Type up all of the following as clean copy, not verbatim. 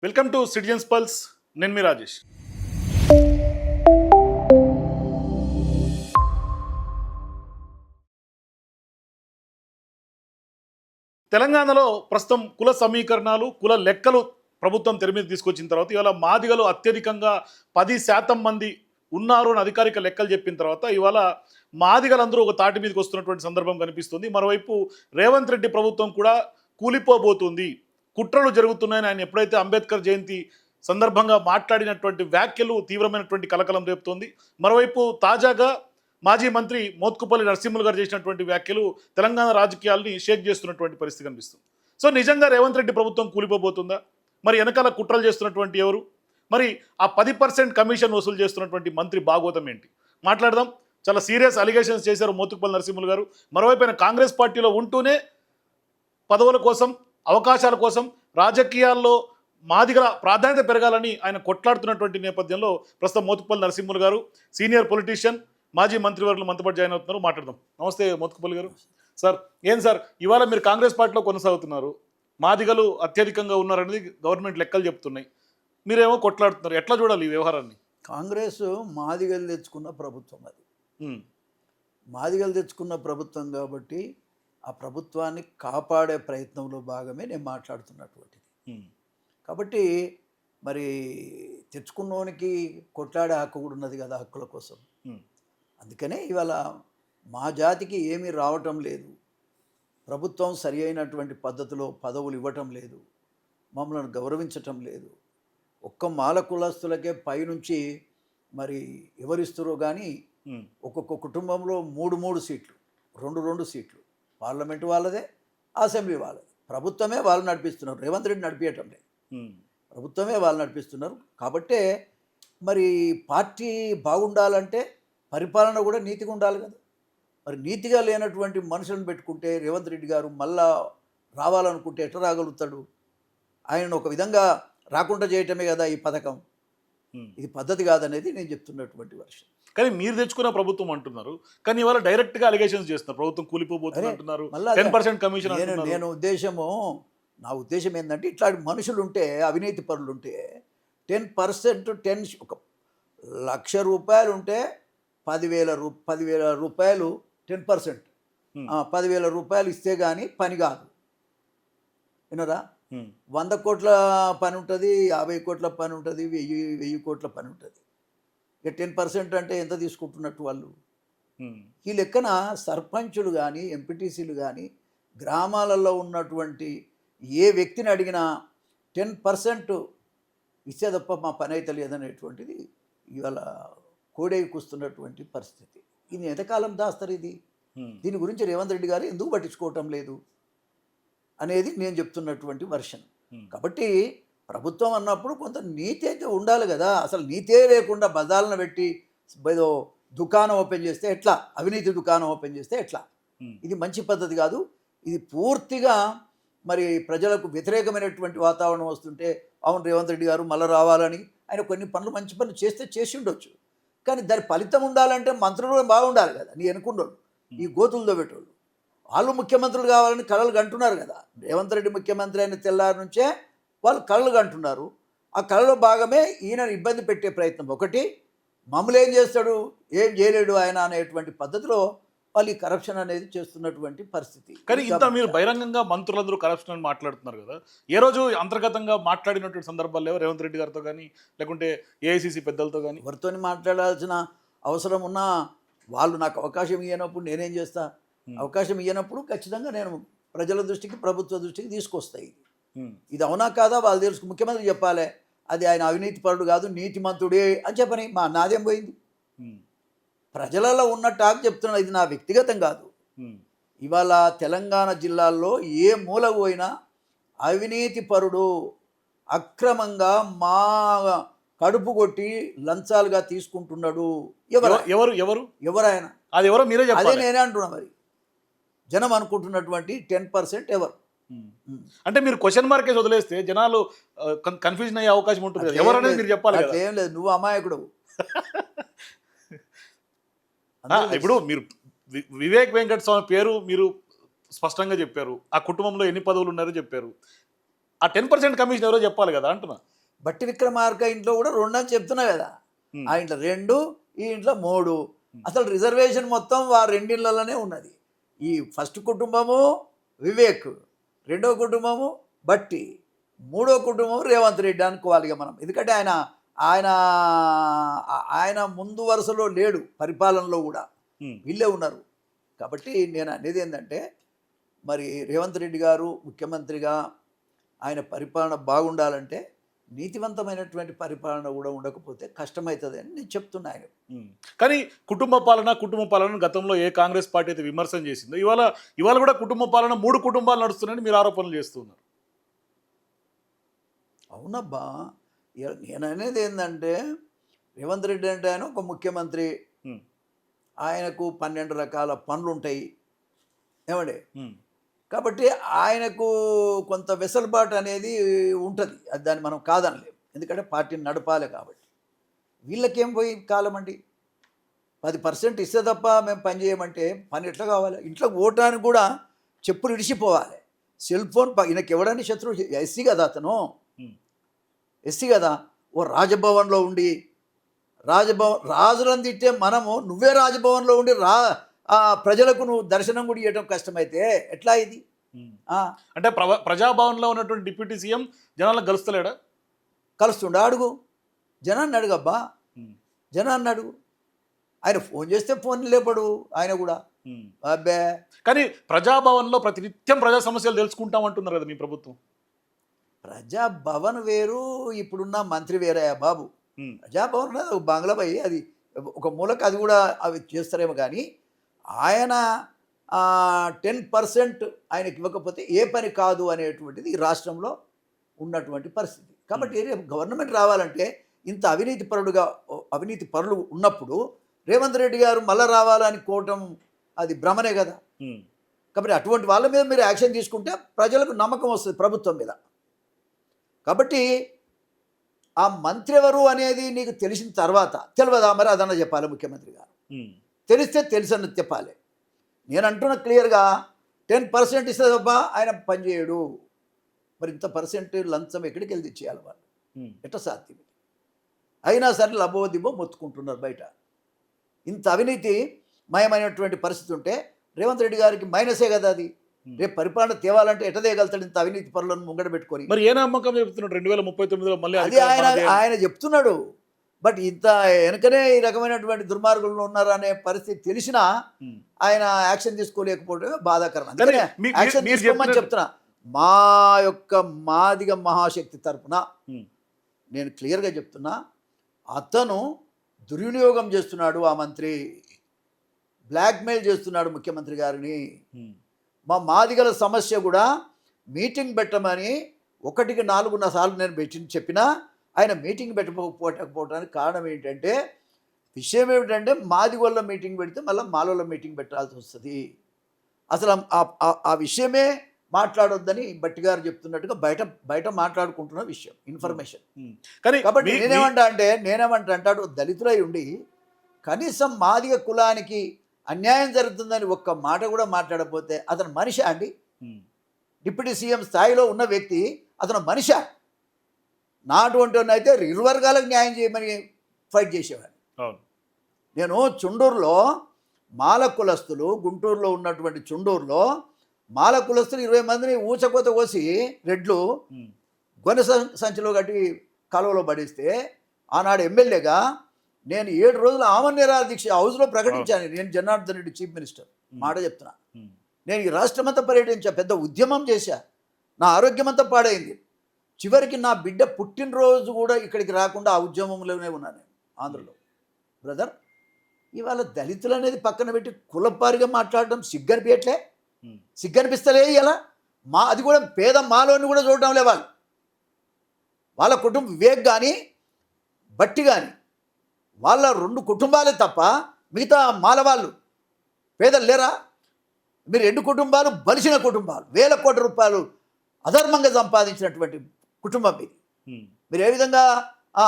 Welcome to citizens pulse. నేను మీ రాజేష్. తెలంగాణలో ప్రస్తుతం కుల సమీకరణాలు, కుల లెక్కలు ప్రభుత్వం తెర మీద తీసుకొచ్చిన తర్వాత ఇవాళ మాదిగలు అత్యధికంగా 10% మంది ఉన్నారు అని అధికారిక లెక్కలు చెప్పిన తర్వాత ఇవాళ మాదిగలందరూ ఒక తాటి మీదకి వస్తున్నటువంటి సందర్భం కనిపిస్తుంది. మరోవైపు రేవంత్ రెడ్డి ప్రభుత్వం కూడా కూలిపోబోతుంది, కుట్రలు జరుగుతున్నాయని ఆయన ఎప్పుడైతే అంబేద్కర్ జయంతి సందర్భంగా మాట్లాడినటువంటి వ్యాఖ్యలు తీవ్రమైనటువంటి కలకలం రేపుతోంది. మరోవైపు తాజాగా మాజీ మంత్రి మోత్కుపల్లి నరసింహులు గారు చేసినటువంటి వ్యాఖ్యలు తెలంగాణ రాజకీయాల్ని షేక్ చేస్తున్నటువంటి పరిస్థితి కనిపిస్తుంది. సో నిజంగా రేవంత్ రెడ్డి ప్రభుత్వం కూలిపోబోతుందా? మరి వెనకాల కుట్రలు చేస్తున్నటువంటి ఎవరు? మరి ఆ 10% కమిషన్ వసూలు చేస్తున్నటువంటి మంత్రి భాగవతం ఏంటి? మాట్లాడదాం. చాలా సీరియస్ అలిగేషన్స్ చేశారు మోత్కుపల్లి నరసింహులు గారు. మరోవైపు ఆయన కాంగ్రెస్ పార్టీలో ఉంటూనే పదవుల కోసం, అవకాశాల కోసం రాజకీయాల్లో మాదిగల ప్రాధాన్యత పెరగాలని ఆయన కొట్లాడుతున్నటువంటి నేపథ్యంలో ప్రస్తుతం మోత్కుపల్లి నరసింహులు గారు సీనియర్ పొలిటీషియన్, మాజీ మంత్రివర్గులు మనతో పాటు జాయిన్ అవుతున్నారు. మాట్లాడదాం. నమస్తే మోత్కుపల్లి గారు. సార్, ఏం సార్ ఇవాళ మీరు కాంగ్రెస్ పార్టీలో కొనసాగుతున్నారు, మాదిగలు అత్యధికంగా ఉన్నారనేది గవర్నమెంట్ లెక్కలు చెప్తున్నాయి, మీరేమో కొట్లాడుతున్నారు. ఎట్లా చూడాలి ఈ వ్యవహారాన్ని? కాంగ్రెస్ మాదిగలు తెచ్చుకున్న ప్రభుత్వం అది. మాదిగలు తెచ్చుకున్న ప్రభుత్వం కాబట్టి ఆ ప్రభుత్వాన్ని కాపాడే ప్రయత్నంలో భాగమే నేను మాట్లాడుతున్నటువంటిది. కాబట్టి మరి తెచ్చుకున్నోనికి కొట్లాడే హక్కు కూడా ఉన్నది కదా, హక్కుల కోసం. అందుకనే ఇవాళ మా జాతికి ఏమీ రావటం లేదు, ప్రభుత్వం సరి అయినటువంటి పద్ధతిలో పదవులు ఇవ్వటం లేదు, మమ్మల్ని గౌరవించటం లేదు. ఒక్క మాల కులస్తులకే పైనుంచి మరి ఎవరిస్తారో కానీ ఒక్కొక్క కుటుంబంలో 3 సీట్లు, 2 సీట్లు పార్లమెంటు వాళ్ళదే, అసెంబ్లీ వాళ్ళదే. ప్రభుత్వమే వాళ్ళు నడిపిస్తున్నారు, రేవంత్ రెడ్డి నడిపించటం లేదు, ప్రభుత్వమే వాళ్ళు నడిపిస్తున్నారు. కాబట్టే మరి పార్టీ బాగుండాలంటే పరిపాలన కూడా నీతిగా ఉండాలి కదా. మరి నీతిగా లేనటువంటి మనుషులను పెట్టుకుంటే రేవంత్ రెడ్డి గారు మళ్ళా రావాలనుకుంటే ఎట్లా రాగలుగుతాడు? ఆయన ఒక విధంగా రాకుండా చేయటమే కదా ఈ పథకం. ఇది పద్ధతి కాదనేది నేను చెప్తున్నటువంటి వర్షం. కానీ మీరు తెచ్చుకున్న ప్రభుత్వం అంటున్నారు, కానీ ఇవాళ డైరెక్ట్గా అలిగేషన్స్ చేస్తున్నారు, ప్రభుత్వం కూలిపోబోతుంది అంటున్నారు, 10% కమిషన్. నా ఉద్దేశం ఏంటంటే ఇట్లాంటి మనుషులు ఉంటే, అవినీతి పరులు ఉంటే 10% ఒక ₹1,00,000 ఉంటే 10,000 రూపాయలు 10%, 10,000 రూపాయలు ఇస్తే కానీ పని కాదు. వినరా? 100 కోట్ల పని ఉంటుంది, 50 కోట్ల పని ఉంటుంది, 1000 కోట్ల పని ఉంటుంది. ఇక 10% అంటే ఎంత తీసుకుంటున్నట్టు వాళ్ళు? ఈ లెక్కన సర్పంచులు కానీ, ఎంపీటీసీలు కానీ, గ్రామాలలో ఉన్నటువంటి ఏ వ్యక్తిని అడిగినా 10% ఇచ్చే తప్ప మా పని అయితే లేదనేటువంటిది ఇవాళ కోడెక్కుస్తున్నటువంటి పరిస్థితి. ఇది ఎంతకాలం దాస్తారు? దీని గురించి రేవంత్ రెడ్డి గారు ఎందుకు పట్టించుకోవటం లేదు అనేది నేను చెప్తున్నటువంటి వర్షన్. కాబట్టి ప్రభుత్వం అన్నప్పుడు కొంత నీతి అయితే ఉండాలి కదా. అసలు నీతే లేకుండా బజార్లను పెట్టి ఏదో దుకాణం ఓపెన్ చేస్తే ఎట్లా? అవినీతి దుకాణం ఓపెన్ చేస్తే ఎట్లా? ఇది మంచి పద్ధతి కాదు. ఇది పూర్తిగా మరి ప్రజలకు వ్యతిరేకమైనటువంటి వాతావరణం వస్తుంటే, అవును రేవంత్ రెడ్డి గారు మళ్ళీ రావాలని ఆయన కొన్ని పనులు, మంచి పనులు చేసి ఉండొచ్చు. కానీ దాని ఫలితం ఉండాలంటే మంత్రులు బాగుండాలి కదా. నీ అనుకున్నోళ్ళు, ఈ గోతులతో పెట్టేవాళ్ళు, వాళ్ళు ముఖ్యమంత్రులు కావాలని కలలు కంటున్నారు కదా. రేవంత్ రెడ్డి ముఖ్యమంత్రి అయిన తెల్లారి నుంచే వాళ్ళు కలలు కంటున్నారు. ఆ కళలో భాగమే ఈయన ఇబ్బంది పెట్టే ప్రయత్నం. ఒకటి, మమ్మల్ని ఏం చేస్తాడు, ఏం చేయలేడు ఆయన అనేటువంటి పద్ధతిలో వాళ్ళు ఈ కరప్షన్ అనేది చేస్తున్నటువంటి పరిస్థితి. కానీ ఇంత మీరు బహిరంగంగా మంత్రులందరూ కరప్షన్ అని మాట్లాడుతున్నారు కదా, ఏ రోజు అంతర్గతంగా మాట్లాడినటువంటి సందర్భాలు లేవు రేవంత్ రెడ్డి గారితో కానీ, లేకుంటే ఏఐసిసి పెద్దలతో కానీ? ఎవరితో మాట్లాడాల్సిన అవసరం ఉన్నా వాళ్ళు నాకు అవకాశం ఇవ్వనప్పుడు నేనేం చేస్తా? అవకాశం ఇవ్వనప్పుడు ఖచ్చితంగా నేను ప్రజల దృష్టికి, ప్రభుత్వ దృష్టికి తీసుకొస్తాయి. ఇది అవునా కాదా వాళ్ళు తెలుసు. ముఖ్యమంత్రి చెప్పాలి, అది ఆయన అవినీతి పరుడు కాదు, నీతిమంతుడే అని చెప్పని. నాదేం పోయింది? ప్రజలలో ఉన్న టాక్ చెప్తున్నా, ఇది నా వ్యక్తిగతం కాదు. ఇవాళ తెలంగాణ జిల్లాల్లో ఏ మూల పోయినా అవినీతి పరుడు, అక్రమంగా మా కడుపు కొట్టి లంచాలుగా తీసుకుంటున్నాడు. ఎవరైనా అది ఎవరో మీరే చెప్పాలి. అదే నేనే అంటున్నా. మరి జనం అనుకుంటున్నటువంటి 10% ఎవరు అంటే మీరు క్వశ్చన్ మార్క్ వేసి వదిలేస్తే జనాలు కన్ఫ్యూజన్ అయ్యే అవకాశం ఉంటుంది. ఎవరనేది మీరు చెప్పాలి. ఏం లేదు, నువ్వు అమాయకుడు. ఇప్పుడు మీరు వివేక్ వెంకట స్వామి పేరు మీరు స్పష్టంగా చెప్పారు, ఆ కుటుంబంలో ఎన్ని పదవులు ఉన్నారో చెప్పారు. ఆ 10% కమిషన్ ఎవరో చెప్పాలి కదా అంటున్నా. బట్టి విక్రమార్క ఇంట్లో కూడా 2 అని చెప్తున్నా కదా. ఆ ఇంట్లో 2, ఈ ఇంట్లో 3. అసలు రిజర్వేషన్ మొత్తం వారి రెండిళ్లలోనే ఉన్నది. ఈ ఫస్ట్ కుటుంబము వివేక్, రెండో కుటుంబము బట్టి, మూడో కుటుంబం రేవంత్ రెడ్డి అనుకోవాలి ఇక మనం. ఎందుకంటే ఆయన ఆయన ఆయన ముందు వరుసలో లేడు పరిపాలనలో కూడా, వీళ్ళే ఉన్నారు. కాబట్టి నేను అనేది ఏంటంటే, మరి రేవంత్ రెడ్డి గారు ముఖ్యమంత్రిగా ఆయన పరిపాలన బాగుండాలంటే నీతివంతమైనటువంటి పరిపాలన కూడా ఉండకపోతే కష్టమవుతుంది అని నేను చెప్తున్నా ఆయన. కానీ కుటుంబ పాలన గతంలో ఏ కాంగ్రెస్ పార్టీ అయితే విమర్శన చేసిందో ఇవాళ కూడా కుటుంబ పాలన 3 కుటుంబాలు నడుస్తున్నాయని మీరు ఆరోపణలు చేస్తున్నారు. అవునబ్బా, నేను అనేది ఏంటంటే, రేవంత్ రెడ్డి అంటే ఆయన ఒక ముఖ్యమంత్రి, ఆయనకు 12 రకాల పనులు ఉంటాయి ఏమండి. కాబట్టి ఆయనకు కొంత వెసులుబాటు అనేది ఉంటుంది, అది దాన్ని మనం కాదనలేము. ఎందుకంటే పార్టీని నడపాలి కాబట్టి. వీళ్ళకేం పోయి కాలం అండి, 10% ఇస్తే తప్ప మేము పని చేయమంటే పని ఎట్లా కావాలి? ఇంట్లో ఓటానికి కూడా చెప్పులు ఇడిచిపోవాలి. సెల్ ఫోన్ ఈయనకి ఎవడని శత్రువు? ఎస్సీ కదా అతను, ఎస్సీ కదా. ఓ రాజభవన్లో ఉండి రాజులను తిట్టే మనము నువ్వే రాజభవన్లో ఉండి ప్రజలకు నువ్వు దర్శనం కూడా ఇవ్వడం కష్టమైతే ఎట్లా ఇది? అంటే ప్రజాభవన్లో ఉన్నటువంటి డిప్యూటీ సీఎం జనాలకు కలుస్తలేడా? కలుస్తుండ అడుగు, జనాన్ని అడుగబ్బా, జనాన్ని అడుగు. ఆయన ఫోన్ చేస్తే ఫోన్ లేపడు ఆయన కూడా. అబ్బే, కానీ ప్రజాభవన్లో ప్రతినిత్యం ప్రజా సమస్యలు తెలుసుకుంటామంటున్నారు కదా మీ ప్రభుత్వం. ప్రజాభవన్ వేరు, ఇప్పుడున్న మంత్రి వేరయ్యా బాబు. ప్రజాభవన్ అనేది ఒక బంగ్లాపై, అది ఒక మూలకు అది కూడా అవి చేస్తారేమో. కానీ ఆయన 10% ఆయనకి ఇవ్వకపోతే ఏ పని కాదు అనేటువంటిది ఈ రాష్ట్రంలో ఉన్నటువంటి పరిస్థితి. కాబట్టి రేపు గవర్నమెంట్ రావాలంటే ఇంత అవినీతి పరులు ఉన్నప్పుడు రేవంత్ రెడ్డి గారు మళ్ళీ రావాలని కోవటం అది భ్రమనే కదా. కాబట్టి అటువంటి వాళ్ళ మీద మీరు యాక్షన్ తీసుకుంటే ప్రజలకు నమ్మకం వస్తుంది ప్రభుత్వం మీద. కాబట్టి ఆ మంత్రి ఎవరు అనేది నీకు తెలిసిన తర్వాత తెలియదా మరి? అదన్నా చెప్పాలి ముఖ్యమంత్రి గారు. తెలిస్తే తెలుసని చెప్పాలి. నేను అంటున్న క్లియర్గా 10% ఇస్తే తప్ప ఆయన పనిచేయడు. మరి ఇంత పర్సెంట్ లంచం ఎక్కడికి వెళ్ళి తెచ్చేయాలి వాళ్ళు? ఎట్లా సాధ్యం? అయినా సరే లబో దిబో మొత్తుకుంటున్నారు బయట. ఇంత అవినీతి మయమైనటువంటి పరిస్థితి ఉంటే రేవంత్ రెడ్డి గారికి మైనసే కదా అది. రేపు పరిపాలన తేవాలంటే ఎట్ట తేగలుగుతాడు ఇంత అవినీతి పనులను ముంగడ పెట్టుకొని? మరి ఏ నమ్మకం చెప్తున్నాడు 2039లో మళ్ళీ? అది ఆయన చెప్తున్నాడు. బట్ ఇంత వెనకనే ఈ రకమైనటువంటి దుర్మార్గులు ఉన్నారనే పరిస్థితి తెలిసినా ఆయన యాక్షన్ తీసుకోలేకపోవడమే బాధాకరం. అందుకనే యాక్షన్ తీసుకోమని చెప్తున్నా. మాదిగ మహాశక్తి తరపున నేను క్లియర్గా చెప్తున్నా, అతను దుర్వినియోగం చేస్తున్నాడు. ఆ మంత్రి బ్లాక్మెయిల్ చేస్తున్నాడు ముఖ్యమంత్రి గారిని. మా మాదిగల సమస్య కూడా మీటింగ్ పెట్టమని 1కి 4 సార్లు నేను చెప్పినా ఆయన మీటింగ్ పెట్టకపోవడానికి కారణం ఏంటంటే, విషయం ఏమిటంటే మాదిగోళ్ళ మీటింగ్ పెడితే మళ్ళీ మాలోళ్ళ మీటింగ్ పెట్టాల్సి వస్తుంది. అసలు ఆ విషయమే మాట్లాడొద్దని బట్టి గారు చెప్తున్నట్టుగా బయట మాట్లాడుకుంటున్న విషయం ఇన్ఫర్మేషన్. కాబట్టి నేనేమంటా అంటాడు, దళితులై ఉండి కనీసం మాదిగ కులానికి అన్యాయం జరుగుతుందని ఒక్క మాట కూడా మాట్లాడకపోతే అతను మనిషా అండి? డిప్యూటీ సీఎం స్థాయిలో ఉన్న వ్యక్తి అతను మనిషా? నాటువంటి అయితే ఇరు వర్గాలకు న్యాయం చేయమని ఫైట్ చేసేవాడు. నేను చుండూరులో మాల కులస్తులు, గుంటూరులో ఉన్నటువంటి చుండూరులో మాల కులస్తులు 20 మందిని ఊచకోత కోసి రెడ్లు గొనె సంచిలో కట్టి కాలువలో పడిస్తే ఆనాడు ఎమ్మెల్యేగా నేను 7 రోజులు ఆమరణ నిరాహార దీక్ష హౌస్లో ప్రకటించాను. నేను జనార్దన్ రెడ్డి చీఫ్ మినిస్టర్ మాట చెప్తున్నా. నేను ఈ రాష్ట్రమంతా పర్యటించా, పెద్ద ఉద్యమం చేశా. నా ఆరోగ్యం అంతా పాడైంది. చివరికి నా బిడ్డ పుట్టినరోజు కూడా ఇక్కడికి రాకుండా ఆ ఉద్యమంలోనే ఉన్నాను నేను ఆంధ్రలో. బ్రదర్, ఇవాళ దళితులు అనేది పక్కన పెట్టి కులపారిగా మాట్లాడడం సిగ్గనిపించట్లే? సిగ్గనిపిస్తలే ఇలా? అది కూడా పేద మాలోని కూడా చూడడం లే వాళ్ళు. వాళ్ళ కుటుంబం వివేక్ కానీ బట్టి కానీ వాళ్ళ 2 కుటుంబాలే తప్ప మిగతా మాల వాళ్ళు పేదలు లేరా? మీరు 2 కుటుంబాలు బలిసిన కుటుంబాలు, వేల కోట్ల రూపాయలు అధర్మంగా సంపాదించినటువంటి కుటుంబం ఇది. మీరు ఏ విధంగా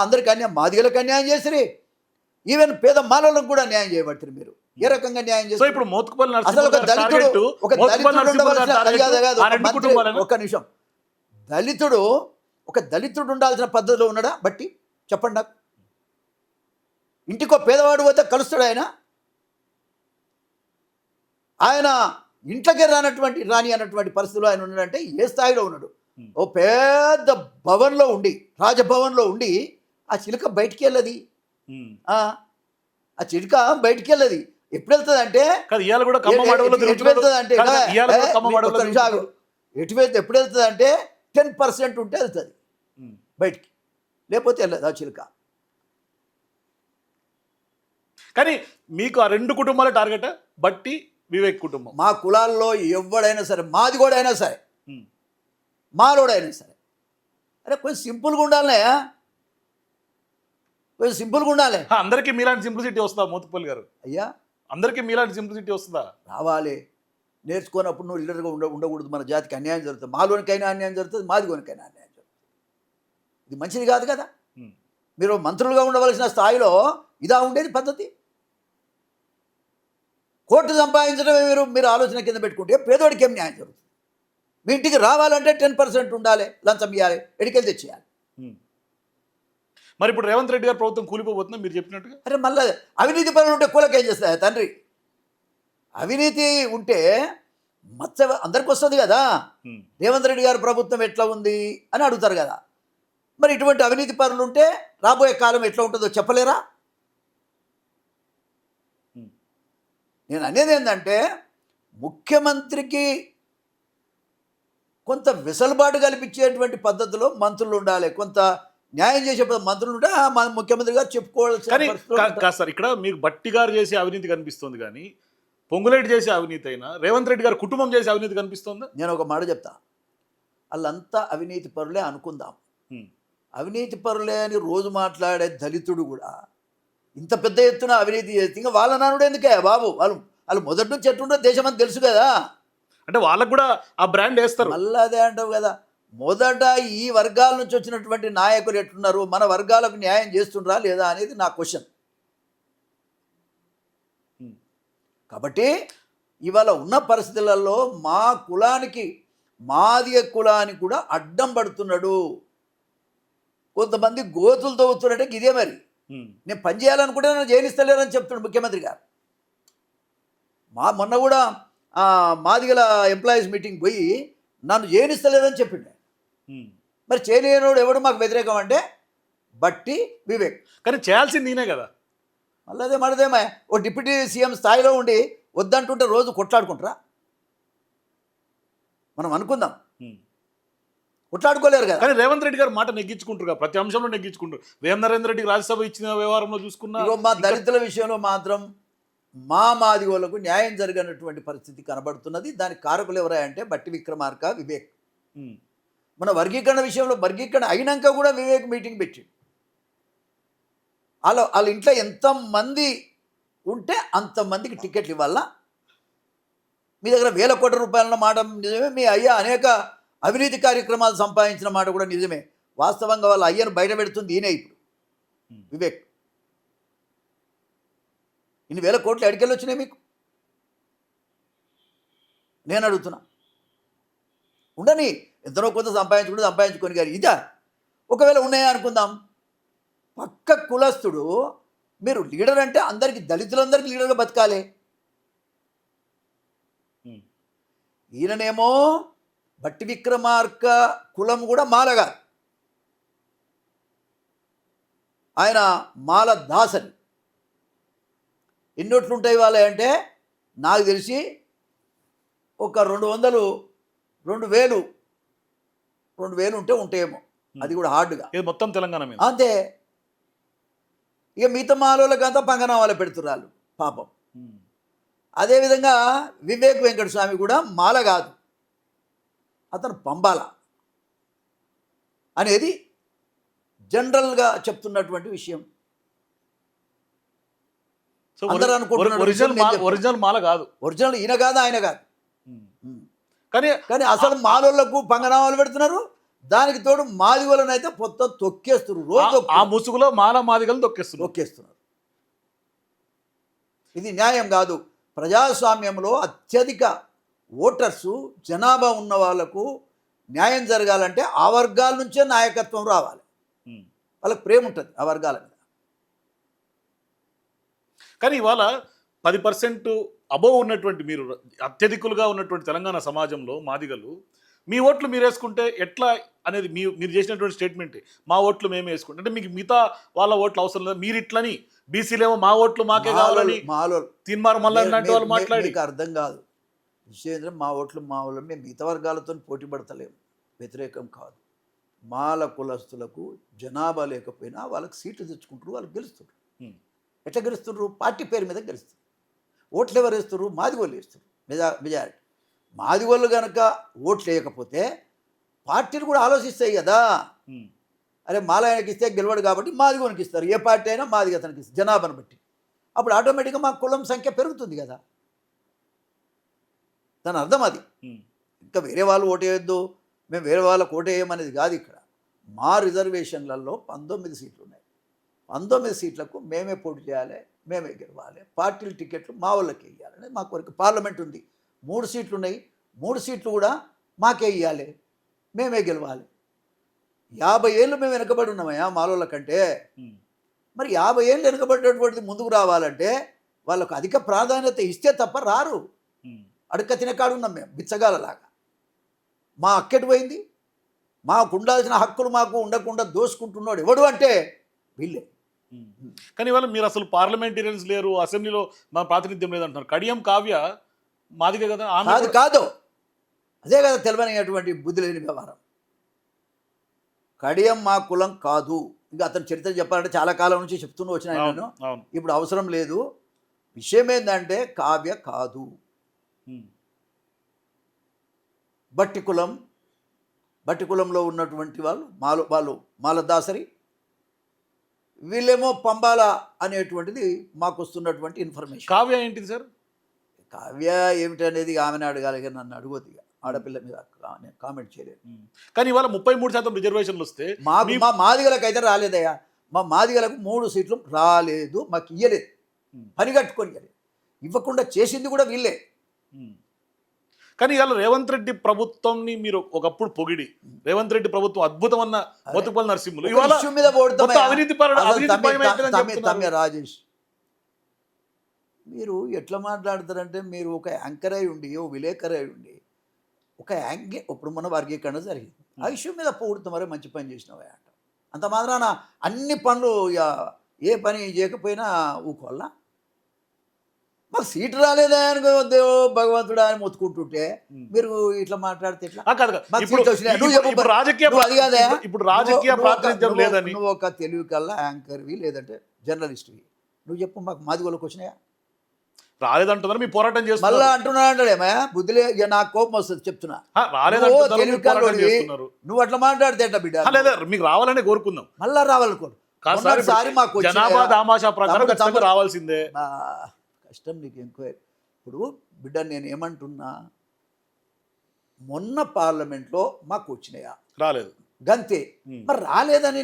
అందరికి మాదిగలకు అన్యాయం చేసిరి, ఈవెన్ పేద మాలలకు కూడా న్యాయం చేయబడుతుంది. మీరు ఏ రకంగా న్యాయం చేస్తారు? ఇప్పుడు మోత్కుపల్లి అసలు ఒక దళితుడు ఒక్క నిమిషం, దళితుడు ఒక దళితుడు ఉండాల్సిన పద్ధతిలో ఉన్నాడా బట్టి చెప్పండి నాకు. ఇంటికో పేదవాడు పోతే కలుస్తాడు ఆయన ఇంట్లోకి రాని అన్నటువంటి పరిస్థితిలో ఆయన ఉన్నాడంటే ఏ స్థాయిలో ఉన్నాడు. ఓ పెద్ద భవన్లో ఉండి, రాజభవన్లో ఉండి ఆ చిలుక బయటికి వెళ్ళది. ఆ చిలుక బయటికి వెళ్ళది. ఎప్పుడు వెళ్తుంది అంటే ఎటు వెళ్తుంది అంటే ఎప్పుడు వెళ్తుంది అంటే 10% ఉంటే వెళ్తుంది బయటికి, లేకపోతే వెళ్ళదు ఆ చిలుక. కానీ మీకు ఆ రెండు కుటుంబాల టార్గెట్ బట్టి వివేక్ కుటుంబం. మా కులాల్లో ఎవడైనా సరే, మాది కూడా అయినా సరే, మాలోడైనా సరే, అరే కొంచెం సింపుల్గా ఉండాలనే, కొంచెం సింపుల్గా ఉండాలి. అందరికీ మీలాంటి సింప్లిసిటీ వస్తుందా మోతుపల్లి గారు? అయ్యా అందరికీ మీలాంటి సింప్లిసిటీ వస్తుందా? రావాలి. నేర్చుకున్నప్పుడు నువ్వు లీడర్గా ఉండకూడదు. మన జాతికి అన్యాయం జరుగుతుంది. మాలోనికైనా అన్యాయం జరుగుతుంది, మాదిగోనికైనా అన్యాయం జరుగుతుంది. ఇది మంచిది కాదు కదా. మీరు మంత్రులుగా ఉండవలసిన స్థాయిలో ఇదా ఉండేది పద్ధతి. కోట్లు సంపాదించడమే మీరు ఆలోచన కింద పెట్టుకుంటే పేదోడికి ఏం న్యాయం జరుగుతుంది? మీ ఇంటికి రావాలంటే 10% ఉండాలి, లంచం ఇవ్వాలి, ఎడికెళ్ళి తెచ్చేయాలి. మరి ఇప్పుడు రేవంత్ రెడ్డి గారు ప్రభుత్వం కూలిపోతుందా మీరు చెప్పినట్టుగా? అరే మళ్ళీ అవినీతి పనులు ఉంటే కూలకేం చేస్తాయి తండ్రి? అవినీతి ఉంటే మచ్చ అందరికి వస్తుంది కదా. రేవంత్ రెడ్డి గారి ప్రభుత్వం ఎట్లా ఉంది అని అడుగుతారు కదా. మరి ఇటువంటి అవినీతి పనులు ఉంటే రాబోయే కాలం ఎట్లా ఉంటుందో చెప్పలేరా? నేను అనేది ఏంటంటే ముఖ్యమంత్రికి కొంత వెసులుబాటు కల్పించేటువంటి పద్ధతిలో మంత్రులు ఉండాలి, కొంత న్యాయం చేసే మంత్రులు ఉంటే ముఖ్యమంత్రి గారు చెప్పుకోవాల్సిన. సార్ ఇక్కడ మీకు బట్టి గారు చేసే అవినీతి కనిపిస్తుంది, కానీ పొంగులేటి చేసే అవినీతి అయినా రేవంత్ రెడ్డి గారు కుటుంబం చేసే అవినీతి కనిపిస్తుందా? నేను ఒక మాట చెప్తా, వాళ్ళంతా అవినీతి పరులే అనుకుందాం. అవినీతి పరులే అని రోజు మాట్లాడే దళితుడు కూడా ఇంత పెద్ద ఎత్తున అవినీతి చేస్తే ఇంకా వాళ్ళ నానుడు ఎందుకే బాబు? వాళ్ళు మొదటి నుంచి ఎట్టుండో దేశం అని తెలుసు కదా. అంటే వాళ్ళకు కూడా ఆ బ్రాండ్ వేస్తారు. మళ్ళీ అదే అంటావు కదా. మొదట ఈ వర్గాల నుంచి వచ్చినటువంటి నాయకులు ఎట్లున్నారు, మన వర్గాలకు న్యాయం చేస్తుండ్రా లేదా అనేది నా క్వశ్చన్. కాబట్టి ఇవాళ ఉన్న పరిస్థితులలో మా కులానికి, మాదిగ కులానికి కూడా అడ్డం పడుతున్నాడు. కొంతమంది గోతులు తవ్వుతున్నాడంటే ఇదే మరి. నేను పని చేయాలనుకుంటే నన్ను జైలిస్తలేరని చెప్తున్నాడు ముఖ్యమంత్రి గారు. మొన్న కూడా మాదిగల ఎంప్లాయీస్ మీటింగ్ పోయి నన్ను జైలిస్తలేరని చెప్పిండే. మరి చేయలేనోడు ఎవడు మాకు వ్యతిరేకం అంటే బట్టి వివేక్. కానీ చేయాల్సింది నేనే కదా. మళ్ళీ అదే మనదేమా ఓ డిప్యూటీ సీఎం స్థాయిలో ఉండి వద్దంటుంటే రోజు కొట్లాడుకుంటారా? మనం అనుకుందాం, కొట్లాడుకోలేరు కదా. కానీ రేవంత్ రెడ్డి గారు మాట నెగ్గించుకుంటారు, ప్రతి అంశంలో నెగ్గించుకుంటారు. నరేంద్ర రెడ్డికి రాజ్యసభ ఇచ్చిన వ్యవహారంలో చూసుకున్నా మా దళితుల విషయంలో మాత్రం మాదిగోళ్లకు న్యాయం జరిగినటువంటి పరిస్థితి కనబడుతున్నది. దానికి కారకులు ఎవరంటే బట్టి విక్రమార్క, వివేక్. మన వర్గీకరణ విషయంలో వర్గీకరణ అయినాక కూడా వివేక్ మీటింగ్ పెట్టి వాళ్ళ ఇంట్లో ఎంతమంది ఉంటే అంతమందికి టికెట్లు ఇవ్వాలా. మీ దగ్గర వేల కోట్ల రూపాయల మాట నిజమే, మీ అయ్యా అనేక అవినీతి కార్యక్రమాలు సంపాదించిన మాట కూడా నిజమే. వాస్తవంగా వాళ్ళ అయ్యను బయట పెడుతుంది ఈయనే ఇప్పుడు వివేక్. ఇన్ని వేల కోట్లు ఎడికెళ్ళి వచ్చినాయి మీకు? నేను అడుగుతున్నా. ఉండని ఎంతనో కొంత సంపాదించుకొని గారు ఇదా ఒకవేళ ఉన్నాయా అనుకుందాం. పక్క కులస్తుడు మీరు లీడర్ అంటే అందరికీ, దళితులందరికీ లీడర్గా బతకాలి. ఈయననేమో బట్టి విక్రమార్క కులం కూడా మాలగా, ఆయన మాల దాసరి. ఎన్నోట్లుంటాయి వాళ్ళ అంటే నాకు తెలిసి ఒక 200,000 ఉంటే ఉంటాయేమో. అది కూడా హార్డ్గా మొత్తం తెలంగాణ మీద అంతే. ఇక మిగతా మాలోళ్ళకంతా పంగనామాలు పెడుతున్నారు పాపం. అదేవిధంగా వివేక్ వెంకటస్వామి కూడా మాల కాదు, అతను పంబాల అనేది జనరల్గా చెప్తున్నటువంటి విషయం. అందరూ అనుకుంటున్నారు ఒరిజినల్ మాల కాదు, ఒరిజినల్ ఈయన కాదు, ఆయన కాదు. కానీ అసలు మాలోళ్లకు పంగనామాలు పెడుతున్నారు. దానికి తోడు మాదిగోళ్ళను అయితే మొత్తం తొక్కేస్తున్నారు. రోజు ఆ ముసుగులో మాదిగలు తొక్కేస్తున్నారు. ఇది న్యాయం కాదు. ప్రజాస్వామ్యంలో అత్యధిక ఓటర్సు జనాభా ఉన్న వాళ్లకు న్యాయం జరగాలంటే ఆ వర్గాల నుంచే నాయకత్వం రావాలి. ఉమ్. వాళ్ళకి ప్రేమ ఉంటుంది ఆ వర్గాల మీద. కానీ ఇవాళ 10% అబోవ్ ఉన్నటువంటి మీరు అత్యధికులుగా ఉన్నటువంటి తెలంగాణ సమాజంలో మాదిగలు మీ ఓట్లు మీరు వేసుకుంటే ఎట్లా అనేది మీరు చేసినటువంటి స్టేట్మెంట్, మా ఓట్లు మేమే వేసుకుంటాం అంటే మీకు మిగతా వాళ్ళ ఓట్లు అవసరం లేదు, మీరు ఇట్లని బీసీలేమో మా ఓట్లు మాకే కావాలని మాలో తీన్మార్ మల్లన్న లాంటి వాళ్ళు మాట్లాడి మీకు అర్థం కాదు విషయం. మా ఓట్లు మా వాళ్ళు మేము మిగతా వర్గాలతో పోటీ పడతలేము, వ్యతిరేకం కాదు. మాల కులస్తులకు జనాభా లేకపోయినా వాళ్ళకి సీట్లు తెచ్చుకుంటారు, వాళ్ళు గెలుస్తారు. ఉమ్. ఎట్లా గెలుస్తున్నారు? పార్టీ పేరు మీద గెలుస్తారు. ఓట్లు ఎవరు వేస్తారు? మాదిగోళ్ళు వేస్తారు మెజారిటీ. మాదిగోళ్ళు కనుక ఓట్లు వేయకపోతే పార్టీలు కూడా ఆలోచిస్తాయి కదా, ఉమ్. అరే మాలయానికి ఇస్తే గెలవడు కాబట్టి మాదిగోనికి ఇస్తారు. ఏ పార్టీ అయినా మాదిగ అతనికి ఇస్తారు జనాభాను బట్టి. అప్పుడు ఆటోమేటిక్గా మా కులం సంఖ్య పెరుగుతుంది కదా, దాని అర్థం అది. ఉమ్. ఇంకా వేరే వాళ్ళు ఓటేయొద్దు, మేము వేరే వాళ్ళకు ఓటేయమనేది కాదు ఇక్కడ. మా రిజర్వేషన్లలో 19 సీట్లు ఉన్నాయి. 19 సీట్లకు మేమే పోటీ చేయాలి, మేమే గెలవాలి. పార్టీల టికెట్లు మా వాళ్ళకి వేయాలి అనేది మా కోరిక. పార్లమెంట్ ఉంది, 3 సీట్లు ఉన్నాయి, 3 సీట్లు కూడా మాకే ఇవ్వాలి, మేమే గెలవాలి. 50 ఏళ్ళు మేము వెనకబడి ఉన్నామయ్యా మాలోళ్ళ కంటే. ఉమ్. మరి 50 ఏళ్ళు వెనకబడినటువంటిది ముందుకు రావాలంటే వాళ్ళకు అధిక ప్రాధాన్యత ఇస్తే తప్ప రారు. ఉమ్. అడక్క తినకాడు ఉన్నాం మేము బిచ్చగాలలాగా. మా హక్కెటు పోయింది? మాకు ఉండాల్సిన హక్కులు మాకు ఉండకుండా దోసుకుంటున్నాడు ఎవడు అంటే వీళ్ళే. కానీ ఇవాళ మీరు అసలు పార్లమెంటేరియన్స్ లేరు, అసెంబ్లీలో మా ప్రాతినిధ్యం లేదంటున్నారు. కడియం కావ్య మాదిగే కదా, ఆమె కాదు కాదు అదే కదా తెలివైనటువంటి బుద్ధి లేని వ్యవహారం. కడియం మా కులం కాదు. ఇంకా అతని చరిత్ర చెప్పాలంటే చాలా కాలం నుంచి చెప్తూనే వచ్చిన నేను, అవును. ఇప్పుడు అవసరం లేదు. విషయం ఏంటంటే కావ్య కాదు, ఉమ్. బట్టి కులంలో ఉన్నటువంటి వాళ్ళు మాలదాసరి, వీళ్ళేమో పంబాల అనేటువంటిది మాకు వస్తున్నటువంటి ఇన్ఫర్మేషన్. కావ్య ఏంటిది సార్? కావ్య ఏమిటనేది ఆమెను అడగాలి, కానీ నన్ను అడగొద్దు. ఇక ఆడపిల్ల మీద నేను కామెంట్ చేయలేను. కానీ ఇవాళ 33% రిజర్వేషన్లు వస్తే మా మాదిగలకు అయితే రాలేదయ్యా. మా మాదిగలకు 3 సీట్లు రాలేదు, మాకు ఇయ్యలేదు, పని కట్టుకొని ఇయ్యలేదు. ఇవ్వకుండా చేసింది కూడా వీళ్ళే. కానీ ఇవాళ రేవంత్ రెడ్డి ప్రభుత్వంని మీరు ఒకప్పుడు పొగిడి, రేవంత్ రెడ్డి ప్రభుత్వం అద్భుతం అన్న మోతుపల్లి నరసింహులు ఇవాళ ఇష్యూ మీద మొత్తం అవినీతిపరుడు తమ్య రాజేష్, మీరు ఎట్లా మాట్లాడతారంటే, మీరు ఒక యాంకర్ అయి ఉండి, ఓ విలేకరు అయి ఉండి, ఒక ఇప్పుడు మన వర్గీకరణ జరిగింది, ఆ ఇష్యూ మీద పొగుడుతామరే మంచి పని చేసినవా అంట. అంత మాత్రాన అన్ని పనులు ఏ పని చేయకపోయినా ఊకోవాలా? మాకు సీటు రాలేదా అనుకో భగవంతుడా అని మొత్తుకుంటుంటే మీరు ఇట్లా మాట్లాడితే ఎట్లా? నువ్వు ఒక తెలివి కల్లా యాంకర్వి లేదంటే జర్నలిస్ట్వి, నువ్వు చెప్పు మాకు మాదిగోళ్ళకి వచ్చినాయా? రాలేదంటున్నారు, మీ పోరాటం చేస్తున్నారు. మళ్ళా అంటున్నా అంటాడేమా బుద్ధిలే, నాకు కోపం వస్తుంది చెప్తున్నా. నువ్వు అట్లా మాట్లాడితే ఎట్లా బిడ్డ? మీకు రావాలనే కోరుకుందాం, మళ్ళా రావాలనుకోరు. జనాభా దామాషా ప్రకారం రావాల్సిందే. కష్టం నీకు ఎంక్వైరీ. ఇప్పుడు బిడ్డ నేను ఏమంటున్నా, మొన్న పార్లమెంట్లో మాకు వచ్చినాయా? రాలేదు, గంతే. మరి రాలేదని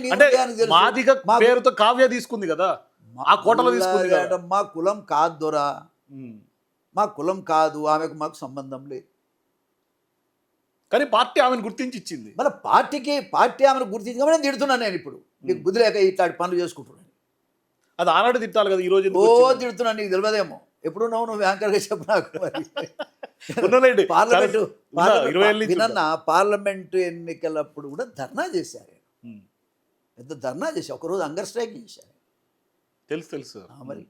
మాదిగ పేరుతో కావ్య తీసుకుంది కదా, ఆ కోటలో తీసుకుంది కదా. మా కులం కాదు దొరా, మా కులం కాదు, ఆమెకు మాకు సంబంధం లేదు. కానీ పార్టీ ఆమెను గుర్తించి ఇచ్చింది. మన పార్టీ ఆమెను గుర్తించి నేను తిడుతున్నాను. నేను ఇప్పుడు నీకు బుద్ధి లేక ఇట్లాంటి పనులు చేసుకుంటున్నాను. అది ఆనాడు తిట్టాలి కదా, ఈ రోజు తిడుతున్నాను, నీకు తెలియదేమో. ఎప్పుడు నువ్వు యాంకర్గా చెప్పు నాకు. పార్లమెంటు ఎన్నికలప్పుడు కూడా ధర్నా చేశారు, పెద్ద ధర్నా చేశారు, ఒకరోజు హంగర్ స్ట్రైక్ చేశారు. తెలుసు మరి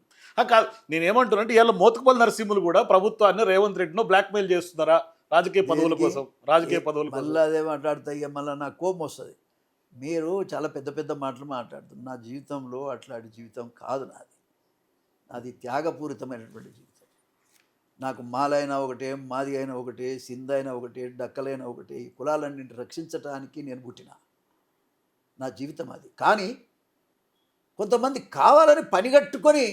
కాదు, నేనేమంటున్నా అంటే ఇవాళ మోత్కుపల్లి నరసింహులు కూడా ప్రభుత్వాన్ని రేవంత్ రెడ్డిను బ్లాక్మెయిల్ చేస్తున్నారా రాజకీయ పదవుల కోసం? మళ్ళీ అదే మాట్లాడతా. ఇక మళ్ళీ నాకు కోపం వస్తుంది. మీరు చాలా పెద్ద పెద్ద మాటలు మాట్లాడుతున్నారు. నా జీవితంలో అట్లాంటి జీవితం కాదు నాది. నాది త్యాగపూరితమైనటువంటి జీవితం. నాకు మాలైనా ఒకటే, మాది అయినా ఒకటే, సింధ్ అయినా ఒకటే, డక్కలైనా ఒకటే, ఈ కులాలన్నింటిని రక్షించడానికి నేను పుట్టిన నా జీవితం అది. కానీ కొంతమంది కావాలని పనిగట్టుకొని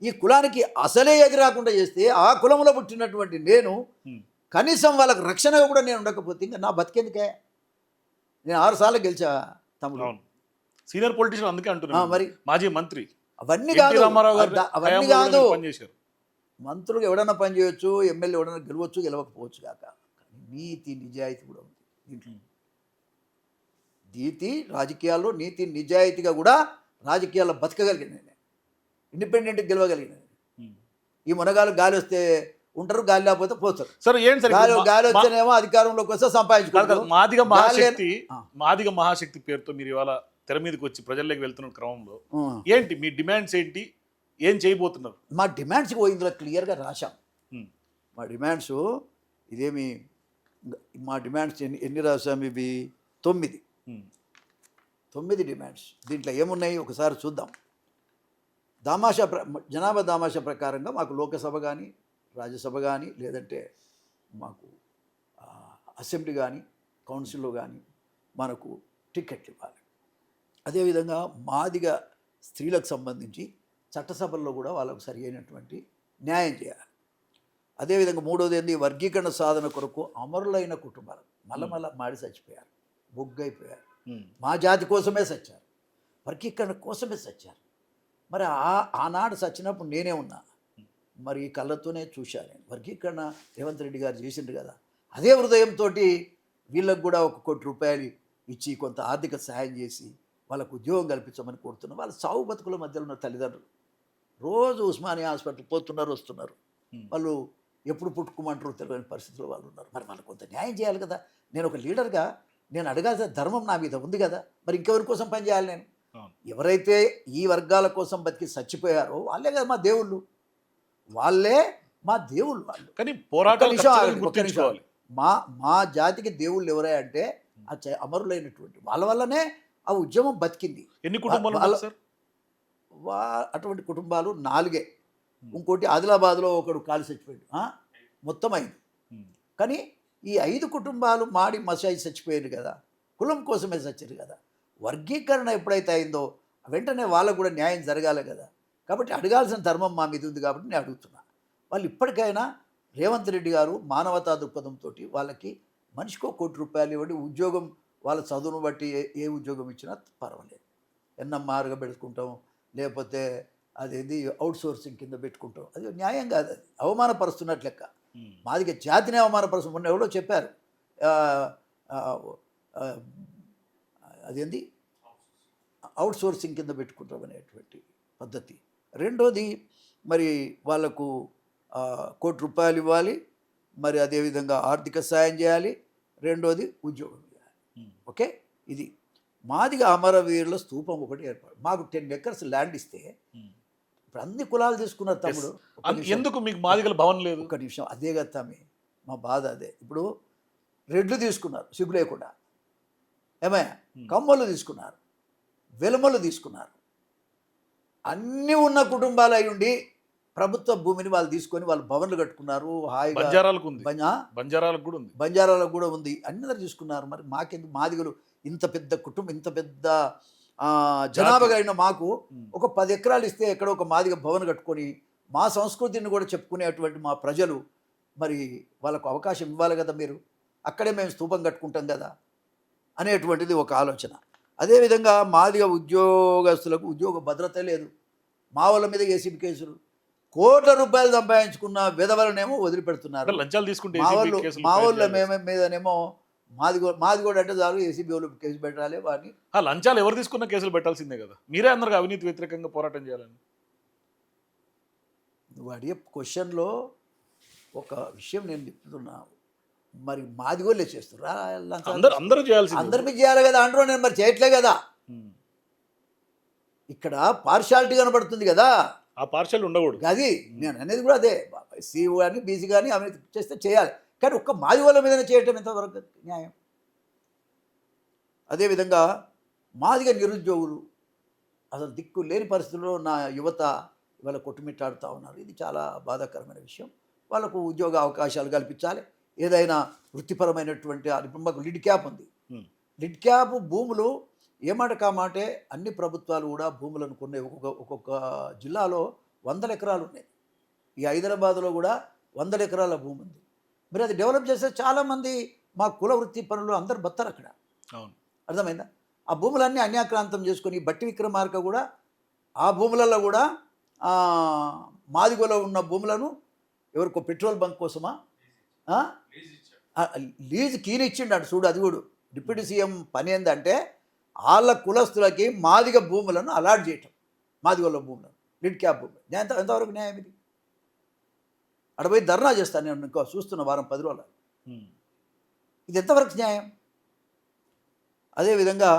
ఈ కులానికి అసలే ఎగిరాకుండా చేస్తే, ఆ కులంలో పుట్టినటువంటి నేను కనీసం వాళ్ళకి రక్షణగా కూడా నేను ఉండకపోతే ఇంకా నా బతికేందుకే? నేను 6 సార్లు గెలిచా తమ్ముడు, సీనియర్ పొలిటీషియన్, అందుకే అంటున్నా. మరి మాజీ మంత్రి అవన్నీ కాదు, అవన్నీ కాదు. మంత్రులు ఎవడన్నా పని చేయొచ్చు, ఎమ్మెల్యే ఎవడన్నా గెలవచ్చు, గెలవకపోవచ్చు కాక, నీతి నిజాయితీ కూడా ఉంది దీంట్లో. నీతి రాజకీయాల్లో నీతి నిజాయితీగా కూడా రాజకీయాల్లో బతకగలిగిన నేను, ఇండిపెండెంట్గా గెలవగలిగిన నేను. ఈ మునగాలు గాలి వస్తే ఉంటారు, గాలి లేకపోతే పోతారు. సరే ఏంటి సార్ గాలి ఇప్పుడు గాలి వచ్చేనేమో అధికారంలోకి వస్తే కాదు కాదు, సంపాదించుకుంటారు. మాదిగ మహాశక్తి ఆ. మాదిగ మహాశక్తి పేరుతో మీరు ఇవాళ తెర మీదకి వచ్చి ప్రజల్లోకి వెళ్తున్న క్రమంలో ఏంటి మీ డిమాండ్స్ ఏంటి, ఏం చేయబోతున్నారు? మా డిమాండ్స్ ఇందులో క్లియర్గా రాశాం. ఉమ్, మా డిమాండ్స్ ఇదేమి, మా డిమాండ్స్ ఎన్ని రాసాం? ఇవి 9 ఉమ్, 9 డిమాండ్స్. దీంట్లో ఏమున్నాయి ఒకసారి చూద్దాం. జనాభా దామాషా ప్రకారంగా మాకు లోకసభ కానీ, రాజ్యసభ కానీ, లేదంటే మాకు అసెంబ్లీ కానీ, కౌన్సిల్లో కానీ మనకు టికెట్లు ఇవ్వాలి. అదేవిధంగా మాదిగ స్త్రీలకు సంబంధించి చట్టసభల్లో కూడా వాళ్ళకు సరి అయినటువంటి న్యాయం చేయాలి. అదేవిధంగా మూడోది ఏంది, వర్గీకరణ సాధన కొరకు అమరులైన కుటుంబాలు మళ్ళా మాడి చచ్చిపోయారు, బొగ్గైపోయారు, ఉమ్, మా జాతి కోసమే చచ్చారు, వర్గీకరణ కోసమే చచ్చారు. మరి ఆనాడు చచ్చినప్పుడు నేనే ఉన్నా, మరి ఈ కళ్ళతోనే చూశాను నేను. వర్గీకరణ రేవంత్ రెడ్డి గారు చేసిండ్రు కదా, అదే హృదయంతో వీళ్ళకు కూడా 1 కోటి రూపాయలు ఇచ్చి కొంత ఆర్థిక సహాయం చేసి వాళ్ళకు ఉద్యోగం కల్పించమని కోరుతున్నాం. వాళ్ళ సాగు బతుకుల మధ్యలో ఉన్న తల్లిదండ్రులు రోజు ఉస్మానియా హాస్పిటల్ పోతున్నారు, వస్తున్నారు. వాళ్ళు ఎప్పుడు పుట్టుకోమంటారో తెలియని పరిస్థితుల్లో వాళ్ళు ఉన్నారు. మరి వాళ్ళకు కొంత న్యాయం చేయాలి కదా. నేను ఒక లీడర్గా నేను అడగాల్సిన ధర్మం నా మీద ఉంది కదా. మరి ఇంకెవరి కోసం పనిచేయాలి నేను? ఎవరైతే ఈ వర్గాల కోసం బతికి చచ్చిపోయారో వాళ్ళే కదా మా దేవుళ్ళు, వాళ్ళే మా దేవుళ్ళు. వాళ్ళు కానీ పోరాటాలు గుర్తించుకోవాలి. మా జాతికి దేవుళ్ళు ఎవరై అంటే ఆ అమరులైనటువంటి వాళ్ళ వల్లనే ఆ ఉద్యమం బతికింది. ఎన్ని కుటుంబాలు ఉన్నారు సార్? అటువంటి కుటుంబాలు 4. ఇంకోటి ఆదిలాబాద్లో ఒకడు కాలు చచ్చిపోయాడు, మొత్తం 5. కానీ ఈ 5 కుటుంబాలు మాడి మసాయి చచ్చిపోయారు కదా, కులం కోసమే చచ్చారు కదా. వర్గీకరణ ఎప్పుడైతే అయిందో వెంటనే వాళ్ళకు కూడా న్యాయం జరగాలి కదా. కాబట్టి అడగాల్సిన ధర్మం మా మీద ఉంది కాబట్టి నేను అడుగుతున్నా. వాళ్ళు ఇప్పటికైనా రేవంత్ రెడ్డి గారు మానవతా దృక్పథంతో వాళ్ళకి మనిషికో 1 కోటి రూపాయలు ఇవ్వండి. ఉద్యోగం వాళ్ళ చదువును బట్టి ఏ ఉద్యోగం ఇచ్చినా పర్వాలేదు. ఎన్ఎంఆర్గా పెట్టుకుంటాం, లేకపోతే అదేది అవుట్ సోర్సింగ్ కింద పెట్టుకుంటాం. అది న్యాయం కాదు, అది అవమానపరుస్తున్నట్లు లెక్క. మాదిగ జాతిని అవమానపరుస్తు. మొన్న ఎవరో చెప్పారు అదేంది అవుట్ సోర్సింగ్ కింద పెట్టుకుంటాం అనేటువంటి పద్ధతి. రెండోది మరి వాళ్ళకు 1 కోటి రూపాయలు ఇవ్వాలి, మరి అదేవిధంగా ఆర్థిక సాయం చేయాలి. రెండోది ఉద్యోగం ఇవ్వాలి. ఓకే, ఇది మాదిగ అమరవీరుల స్తూపం ఒకటి ఏర్పాటు. మాకు 10 ఎకర్స్ ల్యాండ్ ఇస్తే ఇప్పుడు అన్ని కులాలు తీసుకున్నారు తమ్ముడు. ఎందుకు మీకు మాదిగల భవన్ లేదు? ఒక్క నిమిషం, అదే కదా తమ్మి మా బాధ అదే. ఇప్పుడు రెడ్లు తీసుకున్నారు సిగ్గు లేకుండా, ఏమయ్యా, కమ్మలు తీసుకున్నారు, వెలుమలు తీసుకున్నారు. అన్నీ ఉన్న కుటుంబాలు అయి ఉండి ప్రభుత్వ భూమిని వాళ్ళు తీసుకొని వాళ్ళు భవన్లు కట్టుకున్నారు. హాయిగా బంజారాలకు కూడా ఉంది, అందరూ తీసుకున్నారు. మరి మాకెందుకు? మాదిగలు ఇంత పెద్ద కుటుంబం, ఇంత పెద్ద జనాభా అయిన మాకు ఒక 10 ఎకరాలు ఇస్తే ఎక్కడో ఒక మాదిగ భవన్ కట్టుకొని మా సంస్కృతిని కూడా చెప్పుకునేటువంటి మా ప్రజలు మరి వాళ్ళకు అవకాశం ఇవ్వాలి కదా. మీరు అక్కడే మేము స్తూపం కట్టుకుంటాం కదా అనేటువంటిది ఒక ఆలోచన. అదేవిధంగా మాదిగ ఉద్యోగస్తులకు ఉద్యోగ భద్రత లేదు. మా వాళ్ళ మీద ఏసీబీ కేసులు, కోట్ల రూపాయలు సంపాదించుకున్న విధవలనేమో వదిలిపెడుతున్నారు. లంచాలు తీసుకుంటే మా వాళ్ళ మీదనేమో మాది కూడా అంటే చాలు ఏసీబీ వాళ్ళు కేసు పెట్టాలి. వాడిని లంచాలు ఎవరు తీసుకున్న కేసులు పెట్టాల్సిందే కదా. మీరే అందరికి అవినీతి వ్యతిరేకంగా పోరాటం చేయాలని. నువ్వు అడిగే క్వశ్చన్లో ఒక విషయం నేను చెప్తున్నా. మరి మాది కూడా చేస్తున్నా, అందరూ చేయాల్సి, అందరి మీద చేయాలి కదా అంటారు. నేను మరి చేయట్లే కదా. ఇక్కడ పార్షాలిటీ కనబడుతుంది కదా. ఆ పార్షల్ ఉండకూడదు. అది నేను అనేది కూడా అదే. ఎస్సీ కానీ బీసీ కానీ అవినీతి చేస్తే చేయాలి, కానీ ఒక్క మాది వాళ్ళ మీదనే చేయటం ఎంతవరకు న్యాయం? అదేవిధంగా మాదిగా నిరుద్యోగులు అసలు దిక్కు లేని పరిస్థితుల్లో నా యువత ఇవాళ కొట్టుమిట్టాడుతూ ఉన్నారు. ఇది చాలా బాధాకరమైన విషయం. వాళ్ళకు ఉద్యోగ అవకాశాలు కల్పించాలి. ఏదైనా వృత్తిపరమైనటువంటి ఇప్పుడు మాకు లిడ్ క్యాప్ ఉంది. లిడ్ క్యాప్ భూములు ఏమాట కామాటే అన్ని ప్రభుత్వాలు కూడా భూములను కొన్నాయి. ఒక్కొక్క జిల్లాలో 100 ఎకరాలు ఉన్నాయి. ఈ హైదరాబాద్లో కూడా 100 ఎకరాల భూమి ఉంది. మరి అది డెవలప్ చేస్తే చాలామంది మా కుల వృత్తి పనులు అందరు బతారు అక్కడ. అర్థమైందా? ఆ భూములన్నీ అన్యాక్రాంతం చేసుకొని బట్టి విక్రమార్క కూడా ఆ భూములలో కూడా మాదిగోలో ఉన్న భూములను ఎవరికో పెట్రోల్ బంక్ కోసమా లీజ్ కీని ఇచ్చిండు అటు చూడు. అది కూడా డిప్యూటీ సీఎం పని ఏంటంటే వాళ్ళ కులస్తులకి మాదిగ భూములను అలాట్ చేయటం, మాదిగల భూములను, లిడ్ క్యాప్ భూములు. ఎంతవరకు న్యాయం ఇది? అడపోయి ధర్నా చేస్తాను నేను, ఇంకో చూస్తున్న వారం 10 రోజులు. ఇది ఎంతవరకు న్యాయం? అదేవిధంగా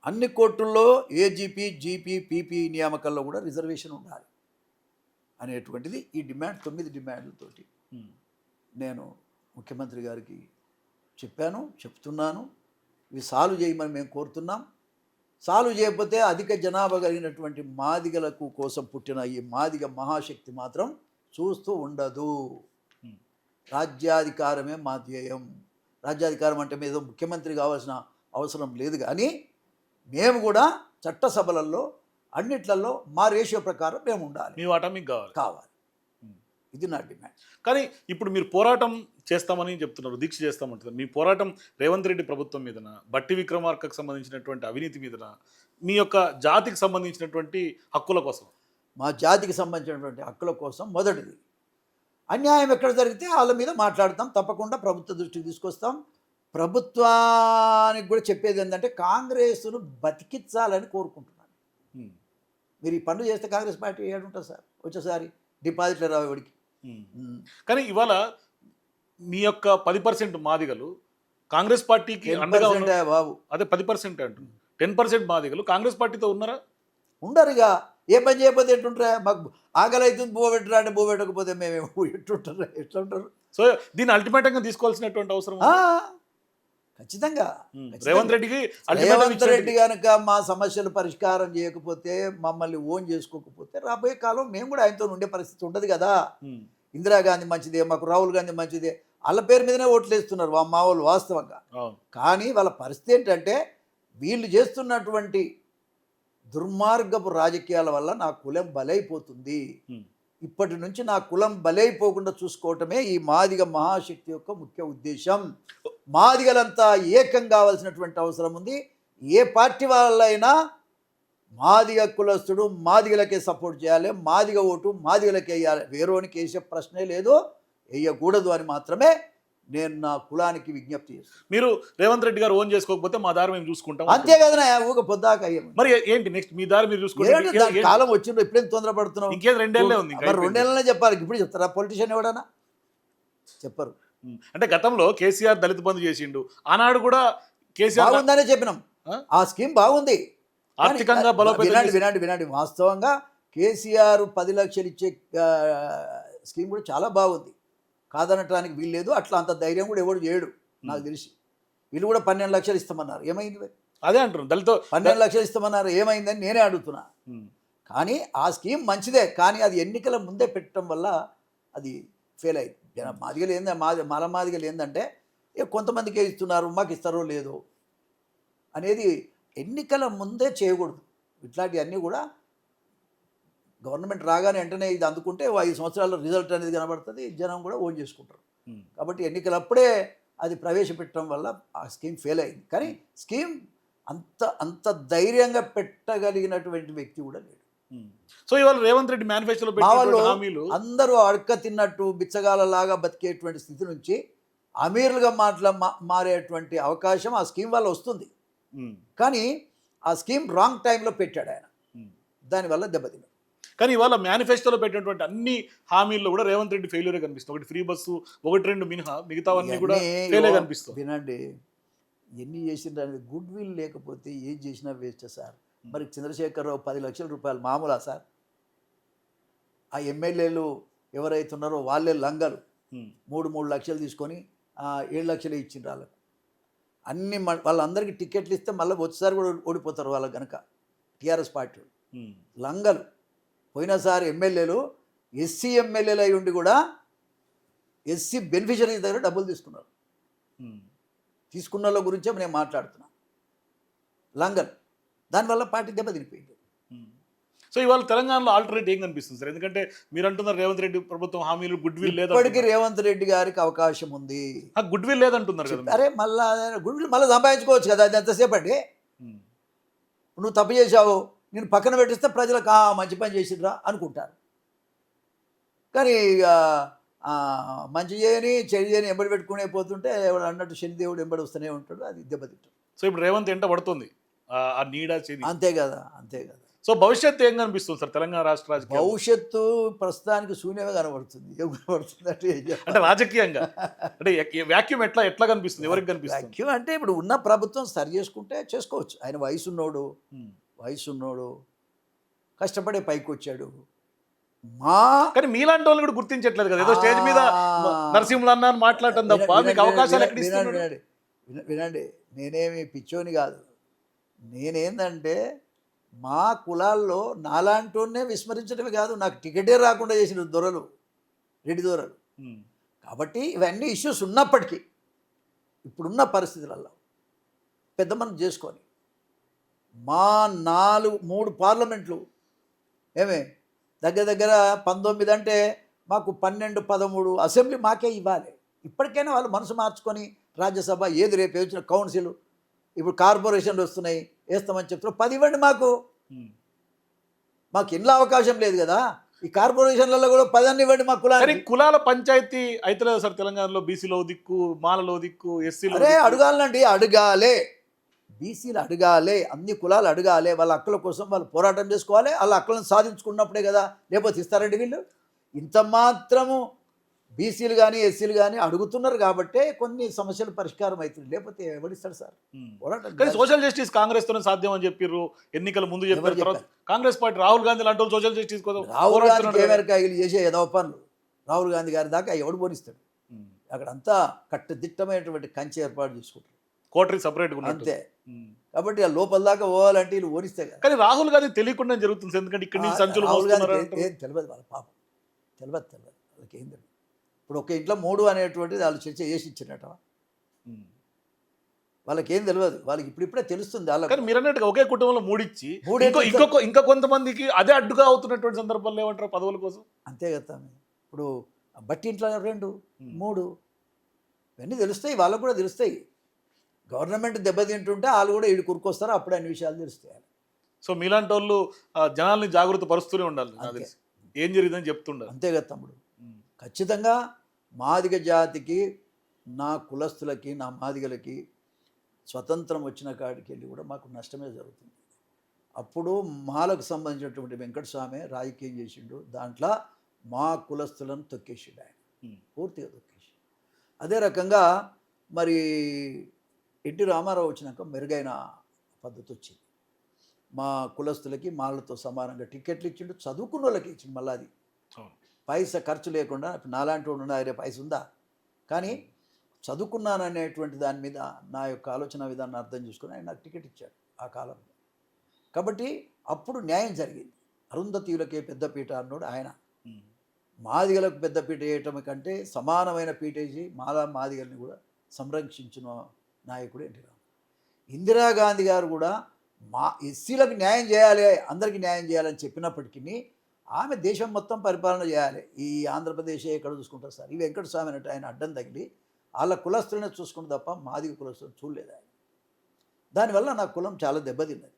అన్ని కోర్టుల్లో ఏజీపీ, జీపీ, పీపీ నియామకాల్లో కూడా రిజర్వేషన్ ఉండాలి అనేటువంటిది ఈ డిమాండ్, 9 డిమాండ్లతోటి నేను ముఖ్యమంత్రి గారికి చెప్పాను, చెప్తున్నాను. ఇవి సాల్వ్ చేయమని మేము కోరుతున్నాం. సాల్వ్ చేయకపోతే అధిక జనాభా కలిగినటువంటి మాదిగలకు కోసం పుట్టిన ఈ మాదిగ మహాశక్తి మాత్రం చూస్తూ ఉండదు. రాజ్యాధికారమే మా ధ్యేయం. రాజ్యాధికారం అంటే మీద ముఖ్యమంత్రి కావాల్సిన అవసరం లేదు, కానీ మేము కూడా చట్టసభలలో అన్నిట్లలో మా రేషియో ప్రకారం మేము ఉండాలి, మీ వాటా మీకు కావాలి. ఇది నా డిమాండ్. కానీ ఇప్పుడు మీరు పోరాటం చేస్తామని చెప్తున్నారు, దీక్ష చేస్తామంటున్నారు. మీ పోరాటం రేవంత్ రెడ్డి ప్రభుత్వం మీదన, బట్టి విక్రమార్కకు సంబంధించినటువంటి అవినీతి మీదన, మీ యొక్క జాతికి సంబంధించినటువంటి హక్కుల కోసం? మా జాతికి సంబంధించినటువంటి హక్కుల కోసం మొదటిది, అన్యాయం ఎక్కడ జరిగితే వాళ్ళ మీద మాట్లాడతాం, తప్పకుండా ప్రభుత్వ దృష్టికి తీసుకొస్తాం. ప్రభుత్వానికి కూడా చెప్పేది ఏంటంటే కాంగ్రెస్ను బతికించాలని కోరుకుంటున్నాను. మీరు ఈ పనులు చేస్తే కాంగ్రెస్ పార్టీ ఏడుంటుంది సార్? వచ్చేసారి డిపాజిట్లు రావు ఎవరికి. కానీ ఇవాళ మీ యొక్క 10% మాదిగలు కాంగ్రెస్ పార్టీకి అండగా బాబు, అదే 10% అంటుంది. 10% మాదిగలు కాంగ్రెస్ పార్టీతో ఉన్నారా? ఉండరుగా. ఏ పని చేయకపోతే ఎట్టుంటారా? మాకు ఆకలి అవుతుంది, బువ్వ పెట్టరా అంటే బువ్వ పెట్టకపోతే మేము ఎట్టుంటారా? ఎట్లా ఉంటారు? సో దీన్ని అల్టిమేటంగా తీసుకోవాల్సినటువంటి అవసరం ఖచ్చితంగా. రేవంత్ రెడ్డికి, రేవంత్ రెడ్డి కనుక మా సమస్యలు పరిష్కారం చేయకపోతే, మమ్మల్ని ఓన్ చేసుకోకపోతే రాబోయే కాలం మేము కూడా ఆయనతో ఉండే పరిస్థితి ఉండదు కదా. ఇందిరాగాంధీ మంచిదే, మాకు రాహుల్ గాంధీ మంచిదే, వాళ్ళ పేరు మీదనే ఓట్లు వేస్తున్నారు మా వాళ్ళు వాస్తవంగా. కానీ వాళ్ళ పరిస్థితి ఏంటంటే వీళ్ళు చేస్తున్నటువంటి దుర్మార్గపు రాజకీయాల వల్ల నా కులం బలైపోతుంది. ఇప్పటి నుంచి నా కులం బలైపోకుండా చూసుకోవటమే ఈ మాదిగ మహాశక్తి యొక్క ముఖ్య ఉద్దేశం. మాదిగలంతా ఏకం కావాల్సినటువంటి అవసరం ఉంది. ఏ పార్టీ వాళ్ళైనా మాదిగ కులస్తుడు మాదిగలకే సపోర్ట్ చేయాలి, మాదిగ ఓటు మాదిగలకే వేయాలి, వేరోనికి వేసే ప్రశ్నే లేదు, వేయకూడదు అని మాత్రమే నేను నా కులానికి విజ్ఞప్తి చేస్తాను. మీరు రేవంత్ రెడ్డి గారు ఓన్ చేసుకోకపోతే మా దారి మేము చూసుకుంటాం, అంతే కదా. ఊగ పొద్దాక మరి ఏంటి నెక్స్ట్ మీ దారి మీరు చూసుకుంటే కాలం వచ్చిండ్రు, ఇప్పుడేం తొందరపడుతున్నావు? ఇంకేం 2 ఏళ్ళే ఉంది, 2 ఏళ్ళనే చెప్పాలి. ఇప్పుడు చెప్తారా పొలిటీషియన్ ఎవడన్నా? చెప్పరు. అంటే గతంలో కేసీఆర్ దళిత బంధు చేసిండు, ఆనాడు కూడా కేసీఆర్ బాగుందనే చెప్పినాం. ఆ స్కీమ్ బాగుంది, ఆర్థికంగా బలోపేతం. వినండి వాస్తవంగా కేసీఆర్ 10 లక్షలు ఇచ్చే స్కీమ్ కూడా చాలా బాగుంది, కాదనటానికి వీలు లేదు. అట్లా అంత ధైర్యం కూడా ఎవడు చేయడు నాకు తెలిసి. వీళ్ళు కూడా 12 లక్షలు ఇస్తామన్నారు, ఏమైంది? అదే అంటున్నారు, దళిత 12 లక్షలు ఇస్తామన్నారు, ఏమైందని నేనే అడుగుతున్నా. కానీ ఆ స్కీమ్ మంచిదే, కానీ అది ఎన్నికల ముందే పెట్టడం వల్ల అది ఫెయిల్ అయింది. మాదిగలు ఏంది, మాదిగలు ఏంటంటే కొంతమందికే ఇస్తున్నారు, మాకు ఇస్తారో లేదో అనేది ఎన్నికల ముందే చేయకూడదు. ఇట్లాంటివన్నీ కూడా గవర్నమెంట్ రాగానే వెంటనే ఇది అందుకుంటే 5 సంవత్సరాల రిజల్ట్ అనేది కనబడుతుంది, జనం కూడా ఓన్ చేసుకుంటారు. కాబట్టి ఎన్నికలప్పుడే అది ప్రవేశపెట్టడం వల్ల ఆ స్కీమ్ ఫెయిల్ అయింది. కానీ స్కీమ్ అంత ధైర్యంగా పెట్టగలిగినటువంటి వ్యక్తి కూడా లేడు. సో ఇవాళ రేవంత్ రెడ్డి మేనిఫెస్టోలో పెట్టిన హామీలు అందరూ అడక్క తిన్నట్టు బిచ్చగాలలాగా బతికేటువంటి స్థితి నుంచి అమీర్లుగా మారేటువంటి అవకాశం ఆ స్కీమ్ వల్ల వస్తుంది. కానీ ఆ స్కీమ్ రాంగ్ టైంలో పెట్టాడు ఆయన, దానివల్ల దెబ్బతిన్నాడు. కానీ ఇవాళ మేనిఫెస్టోలో పెట్టినటువంటి అన్ని హామీల్లో కూడా రేవంత్ రెడ్డి ఫెయిల్యూరే కనిపిస్తుంది. ఒకటి ఫ్రీ బస్సు, 1-2 మినహా మిగతావన్నీ కూడా ఫెయిలే కనిపిస్తుంది. వినండి, ఎన్ని చేసిండ్రు, గుడ్ విల్ లేకపోతే ఏం చేసినా వేస్ట్ సార్. మరి చంద్రశేఖరరావు 10 లక్షల రూపాయలు మామూలా సార్? ఆ ఎమ్మెల్యేలు ఎవరైతున్నారో వాళ్ళే లంగలు 3 లక్షలు తీసుకొని 7 లక్షలు ఇచ్చిండ్రు వాళ్ళకు. అన్ని వాళ్ళందరికీ టికెట్లు ఇస్తే మళ్ళీ వచ్చేసారి కూడా ఓడిపోతారు వాళ్ళకి కనుక. టీఆర్ఎస్ పార్టీ లంగలు. పోయినసారి ఎమ్మెల్యేలు ఎస్సీ ఎమ్మెల్యేలు అయి ఉండి కూడా ఎస్సీ బెనిఫిషరీస్ దగ్గర డబ్బులు తీసుకున్నారు. తీసుకున్న వాళ్ళ గురించే నేను మాట్లాడుతున్నా. లంగల్, దానివల్ల పార్టీ దెబ్బ తినిపోయింది. సో ఇవాళ తెలంగాణలో ఆల్టర్నేట్ ఏం కనిపిస్తుంది సార్? ఎందుకంటే మీరు అంటున్నారు రేవంత్ రెడ్డి ప్రభుత్వం హామీలు గుడ్ విల్ లేదు. ఇప్పటికీ రేవంత్ రెడ్డి గారికి అవకాశం ఉంది. గుడ్ విల్ లేదంటున్నారు కదా. అరే మళ్ళా గుడ్ విల్ మళ్ళీ సంపాదించుకోవచ్చు కదా, అది ఎంతసేపు అండి. నువ్వు తప్పు చేశావు, నేను పక్కన పెట్టిస్తే ప్రజలకు మంచి పని చేసిండ్రా అనుకుంటారు. కానీ మంచి చేయని చెడు చేయని ఎంబడి పెట్టుకునే పోతుంటే ఎవడు అన్నట్టు శనిదేవుడు ఎంబడి వస్తూనే ఉంటాడు, అది దెబ్బతింటాడు. సో ఇప్పుడు రేవంత్ ఎంట పడుతుంది ఆ నీడ చేది. అంతే కదా, అంతే కదా. సో భవిష్యత్తు ఏం కనిపిస్తుంది సార్ తెలంగాణ రాష్ట్ర రాజకీయాలు? భవిష్యత్తు ప్రస్తుతానికి శూన్యమే కనబడుతుంది. ఏం కనబడుతుంది అంటే ఏం చెప్పాలి? అంటే రాజకీయంగా అంటే వ్యాక్యూమ్ ఎట్లా కనిపిస్తుంది, ఎవరికి కనిపిస్తుంది? వాక్యం అంటే ఇప్పుడు ఉన్న ప్రభుత్వం సరి చేసుకుంటే చేసుకోవచ్చు. ఆయన వయసున్నోడు, ఉమ్. వయసున్నోడు కష్టపడే పైకి వచ్చాడు. మా కానీ మీలాంటి వాళ్ళు కూడా గుర్తించట్లేదు కదా, ఏదో స్టేజ్ మీద నరసింహులు అన్న అని మాట్లాడటం తప్ప మీకు అవకాశాలు ఎక్కడ ఇస్తున్నారు? వినండి, నేనేమి పిచ్చోని కాదు. నేనేందంటే మా కులాల్లో నాలాంటినే విస్మరించడమే కాదు, నాకు టికెటే రాకుండా చేసిన దొరలు, రెడ్డి దొరలు. ఉమ్. కాబట్టి ఇవన్నీ ఇష్యూస్ ఉన్నప్పటికీ ఇప్పుడున్న పరిస్థితులలో పెద్ద మనం చేసుకొని మా 3 పార్లమెంట్లు ఏమే దగ్గర దగ్గర 19 అంటే మాకు 12, 13 అసెంబ్లీ మాకే ఇవ్వాలి. ఇప్పటికైనా వాళ్ళు మనసు మార్చుకొని రాజ్యసభ ఏది రేపు వచ్చిన కౌన్సిల్, ఇప్పుడు కార్పొరేషన్లు వస్తున్నాయి వేస్తామని చెప్తున్నారు, 10 ఇవ్వండి మాకు. ఉమ్. మాకు ఇంట్లో అవకాశం లేదు కదా, ఈ కార్పొరేషన్లలో కూడా 10 ఇవ్వండి మా కానీ కులానికి. కులాల పంచాయతీ అయితే లేదు సార్ తెలంగాణలో. బీసీలో దిక్కు, మాలలో దిక్కు, ఎస్సీలో అరే అడగాలండి, అడగాలే. బీసీలు అడగాలి, అన్ని కులాలు అడగాలి, వాళ్ళ హక్కుల కోసం వాళ్ళు పోరాటం చేసుకోవాలి. వాళ్ళ హక్కులను సాధించుకున్నప్పుడే కదా, లేకపోతే ఇస్తారండి వీళ్ళు. ఇంత మాత్రము బీసీలు కానీ ఎస్సీలు కానీ అడుగుతున్నారు కాబట్టే కొన్ని సమస్యలు పరిష్కారం అవుతుంది, లేకపోతే ఎవరిస్తాడు సార్? పోరాటం కానీ సోషల్ జస్టిస్ కాంగ్రెస్ తోనే సాధ్యం అని చెప్పారు ఎన్నికల ముందు చెప్పారు. తర్వాత కాంగ్రెస్ పార్టీ రాహుల్ గాంధీ లాంటి వాళ్ళు సోషల్ జస్టిస్ కోసం రాహుల్ గాంధీకి ఏమేరకాయలు చేసే ఏదో పనులు రాహుల్ గాంధీ గారి దాకా ఎవడు పోనిస్తాడు? అక్కడంతా కట్టుదిట్టమైనటువంటి కంచె ఏర్పాటు చేసుకుంటారు, కోటరీ సపరేట్ అంతే. కాబట్టి ఆ లోపల దాకా పోవాలంటే వీళ్ళు ఓడిస్తే కదా. కానీ రాహుల్ గాంధీ తెలియకుండా జరుగుతుంది, ఎందుకంటే ఇక్కడి నుంచి సంచులు రాహుల్ మోస్తున్నారు గాంధీ అంటారు. ఏం తెలియదు, వాళ్ళ పాపం తెలియదు వాళ్ళకి ఏం తెలియదు. ఇప్పుడు ఒక ఇంట్లో 3 అనేటువంటిది వాళ్ళు చర్చ చేసి ఇచ్చినట్ట, ఉమ్. వాళ్ళకేం తెలియదు, వాళ్ళకి ఇప్పుడిప్పుడే తెలుస్తుంది. వాళ్ళకి కానీ మీరు అన్నట్టుగా ఒకే కుటుంబంలో మూడిచ్చి మూడేళ్ళు ఇంకా కొంతమందికి అదే అడ్డుగా అవుతున్నటువంటి సందర్భాల్లో ఏమంటారు పదవుల కోసం? అంతే కదా. ఇప్పుడు బట్టి ఇంట్లో 2, 3 ఇవన్నీ తెలుస్తాయి, వాళ్ళకు కూడా తెలుస్తాయి. గవర్నమెంట్ దెబ్బతింటుంటే వాళ్ళు కూడా వీడు కురుకొస్తారు, అప్పుడు అన్ని విషయాలు తెలుస్తాయి. సో మీలాంటి వాళ్ళు జనాల్ని జాగృత పరుస్తూనే ఉండాలి, నాకు అంతే. తెలిసి ఏం జరిగిందని చెప్తుండాలి. అంతే కదా తమ్ముడు. ఖచ్చితంగా మాదిగ జాతికి, నా కులస్తులకి, నా మాదిగలకి స్వతంత్రం వచ్చిన కాడికి వెళ్ళి కూడా మాకు నష్టమే జరుగుతుంది. అప్పుడు మాలకు సంబంధించినటువంటి వెంకటస్వామి రాజకీయం చేసిండు, దాంట్లో మా కులస్తులను తొక్కేసిండు ఆయన, పూర్తిగా తొక్కేసి. అదే రకంగా మరి ఎన్టీ రామారావు వచ్చినాక మెరుగైన పద్ధతి వచ్చింది. మా కులస్తులకి మాలతో సమానంగా టికెట్లు ఇచ్చిండు, చదువుకున్న వాళ్ళకి ఇచ్చిండు. మళ్ళీ అది పైసా ఖర్చు లేకుండా. ఇప్పుడు నాలాంటి వాడు ఉన్నా రేపు పైస ఉందా, కానీ చదువుకున్నాననేటువంటి దాని మీద నా యొక్క ఆలోచన విధానాన్ని అర్థం చేసుకుని ఆయన నాకు టికెట్ ఇచ్చాడు ఆ కాలంలో. కాబట్టి అప్పుడు న్యాయం జరిగింది. అరుంధతీయులకే పెద్దపీట అన్నాడు ఆయన. మాదిగలకు పెద్దపీట వేయటం కంటే సమానమైన పీట వేసి మాదిగల్ని కూడా సంరక్షించిన నాయకుడు ఎన్టీ రామారావు. ఇందిరాగాంధీ గారు కూడా మా ఎస్సీలకు న్యాయం చేయాలి, అందరికీ న్యాయం చేయాలని చెప్పినప్పటికీ ఆమె దేశం మొత్తం పరిపాలన చేయాలి, ఈ ఆంధ్రప్రదేశ్ ఎక్కడ చూసుకుంటారు సార్, ఈ వెంకటస్వామి అన్నట్టు ఆయన అడ్డం తగిలి వాళ్ళ కులస్తులనే చూసుకుంటే తప్ప మాదిగ కులస్తులను చూడలేదు ఆయన. దానివల్ల నా కులం చాలా దెబ్బతిన్నది,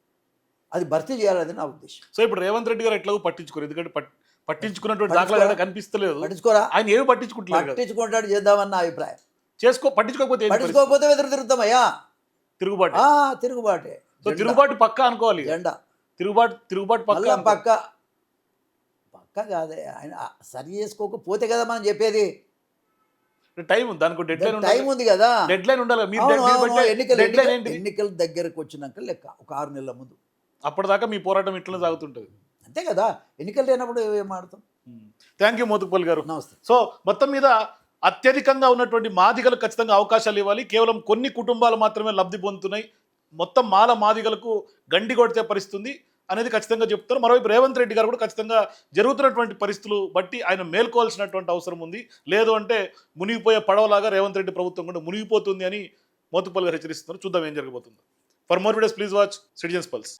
అది భర్తీ చేయాలని నా ఉద్దేశం. సో ఇప్పుడు రేవంత్ రెడ్డి గారు ఎట్లాగో పట్టించుకోరు, ఎందుకంటే పట్టించుకున్నటువంటి దాఖలా కనిపిస్తలేదు. పట్టించుకోరా, ఆయన ఏమి పట్టించుకుంటలేదు, పట్టించుకుంటాడు చేద్దామన్న అభిప్రాయం. పట్టించుకోకపోతే పట్టించుకోకపోతే ఎదురు తిరుగుతామయ్యా, తిరుగుబాటు. తిరుగుబాటే. సో తిరుగుబాటు పక్క అనుకోవాలి, జెండా తిరుగుబాటు పక్క కాదే. ఆయన సరి చేసుకోకపోతే కదా మనం చెప్పేది. టైం దానికి టైం ఉంది కదా, డెడ్ లైన్ ఉండాలి. ఎన్నికల దగ్గరకు వచ్చినాక లెక్క ఒక 6 నెలల ముందు, అప్పటిదాకా మీ పోరాటం ఇట్లా సాగుతుంటుంది. అంతే కదా. ఎన్నికలు లేనప్పుడు ఏం ఆడతాం. థ్యాంక్ యూ మోతుకుపల్లి గారు. నమస్తే. సో మొత్తం మీద అత్యధికంగా ఉన్నటువంటి మాదిగలకు ఖచ్చితంగా అవకాశాలు ఇవ్వాలి, కేవలం కొన్ని కుటుంబాలు మాత్రమే లబ్ధి పొందుతున్నాయి, మొత్తం మాదిగలకు గండి కొడితే పరిస్థితుంది అనేది ఖచ్చితంగా చెప్తారు. మరోవైపు రేవంత్ రెడ్డి గారు కూడా ఖచ్చితంగా జరుగుతున్నటువంటి పరిస్థితులు బట్టి ఆయన మేల్కోవాల్సినటువంటి అవసరం ఉంది, లేదు అంటే మునిగిపోయే పడవలాగా రేవంత్ రెడ్డి ప్రభుత్వం కూడా మునిగిపోతుంది అని మోతుకుపల్లి గారు హెచ్చరిస్తున్నారు. చూద్దాం ఏం జరగబోతుందో. For more videos please watch citizens pulse.